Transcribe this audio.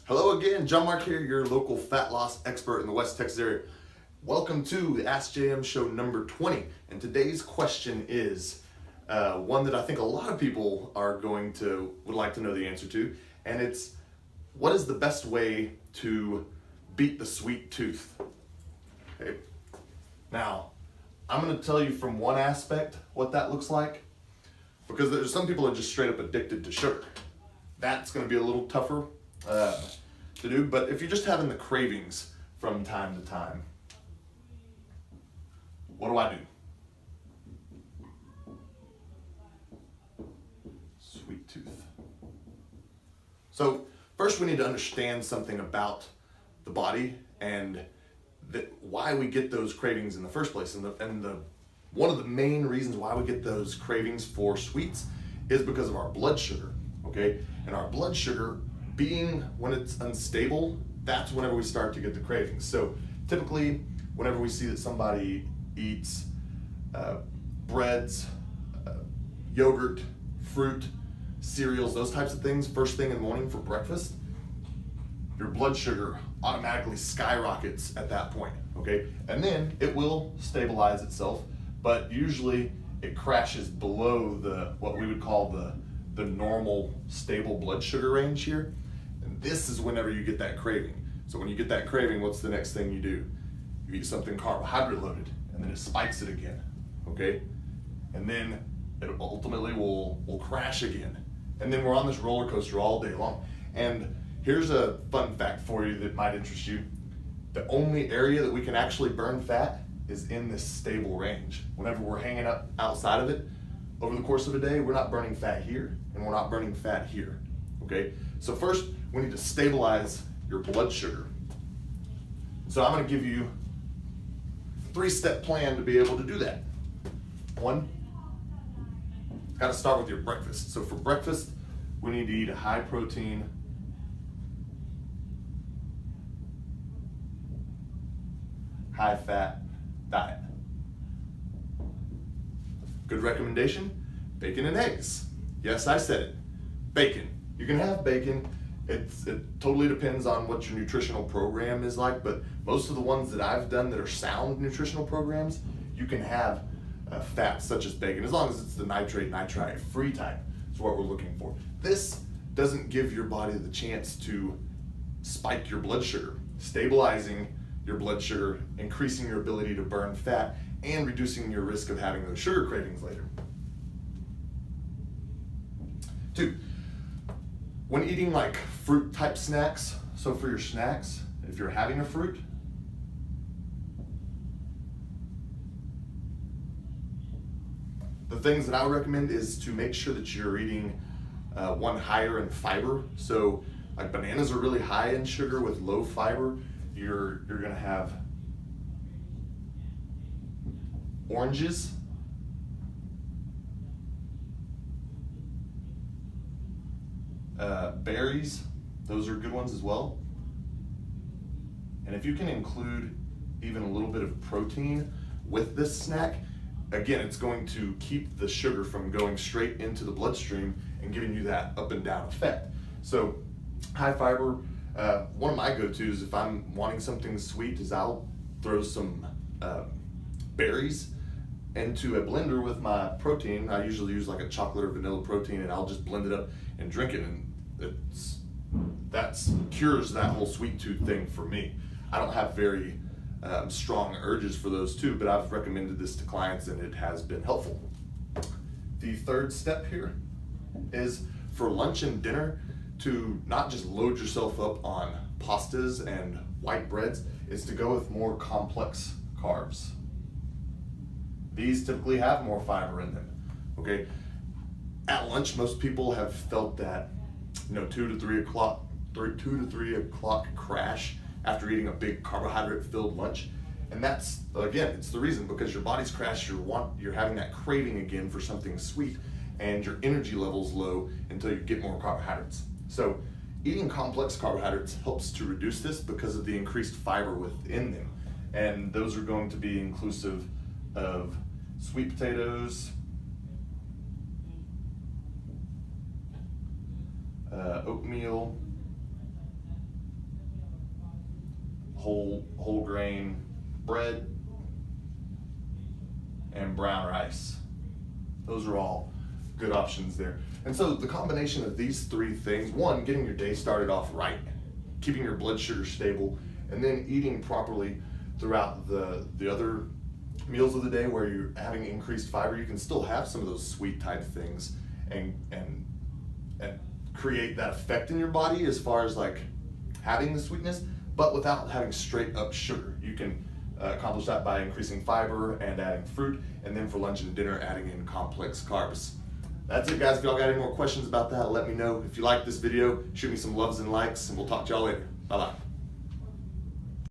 Hello again, John Mark here, your local fat loss expert in the West Texas area. Welcome to the Ask JM show number 20. And today's question is one that I think a lot of people would like to know the answer to. And it's, what is the best way to beat the sweet tooth? Okay. Now, I'm going to tell you from one aspect what that looks like, because there's some people that are just straight up addicted to sugar. That's going to be a little tougher to do, but if you're just having the cravings from time to time, what do I do? Sweet tooth. So first we need to understand something about the body and why we get those cravings in the first place. And one of the main reasons why we get those cravings for sweets is because of our blood sugar, okay? And our blood sugar being when it's unstable, that's whenever we start to get the cravings. So typically, whenever we see that somebody eats breads, yogurt, fruit, cereals, those types of things, first thing in the morning for breakfast, your blood sugar automatically skyrockets at that point, okay? And then it will stabilize itself, but usually it crashes below what we would call the normal stable blood sugar range here. And this is whenever you get that craving. So when you get that craving, what's the next thing you do? You eat something carbohydrate loaded, and then it spikes it again, okay? And then it ultimately will crash again. And then we're on this roller coaster all day long. And here's a fun fact for you that might interest you. The only area that we can actually burn fat is in this stable range. Whenever we're hanging up outside of it, over the course of a day, we're not burning fat here, and we're not burning fat here, okay? So first, we need to stabilize your blood sugar. So I'm gonna give you a 3-step plan to be able to do that. One, gotta start with your breakfast. So for breakfast, we need to eat a high protein, high fat diet. Good recommendation, bacon and eggs. Yes, I said it, bacon. You can have bacon. It totally depends on what your nutritional program is like, but most of the ones that I've done that are sound nutritional programs, you can have fats such as bacon, as long as it's the nitrite free type. Is what we're looking for. This doesn't give your body the chance to spike your blood sugar, stabilizing your blood sugar, increasing your ability to burn fat, and reducing your risk of having those sugar cravings later. 2, when eating like fruit type snacks, so for your snacks, if you're having a fruit, the things that I would recommend is to make sure that you're eating one higher in fiber. So like bananas are really high in sugar with low fiber. You're gonna have oranges, berries, those are good ones as well. And if you can include even a little bit of protein with this snack, again, it's going to keep the sugar from going straight into the bloodstream and giving you that up and down effect. So high fiber, one of my go-tos if I'm wanting something sweet is I'll throw some berries into a blender with my protein. I usually use like a chocolate or vanilla protein, and I'll just blend it up and drink it, and that cures that whole sweet tooth thing for me. I don't have very strong urges for those two, but I've recommended this to clients and it has been helpful. The 3rd step here is for lunch and dinner to not just load yourself up on pastas and white breads, is to go with more complex carbs. These typically have more fiber in them, okay? At lunch, most people have felt that 2 to 3 o'clock crash after eating a big carbohydrate-filled lunch. And that's, again, it's the reason, because your body's crashed, you're having that craving again for something sweet, and your energy level's low until you get more carbohydrates. So eating complex carbohydrates helps to reduce this because of the increased fiber within them. And those are going to be inclusive of sweet potatoes, oatmeal, whole grain bread, and brown rice. Those are all good options there. And so the combination of these three things, one, getting your day started off right, keeping your blood sugar stable, and then eating properly throughout the other meals of the day where you're having increased fiber. You can still have some of those sweet type things and create that effect in your body as far as like having the sweetness, but without having straight up sugar. You can accomplish that by increasing fiber and adding fruit, and then for lunch and dinner adding in complex carbs. That's it, guys. If y'all got any more questions about that, let me know. If you like this video, shoot me some loves and likes, and we'll talk to y'all later. Bye-bye.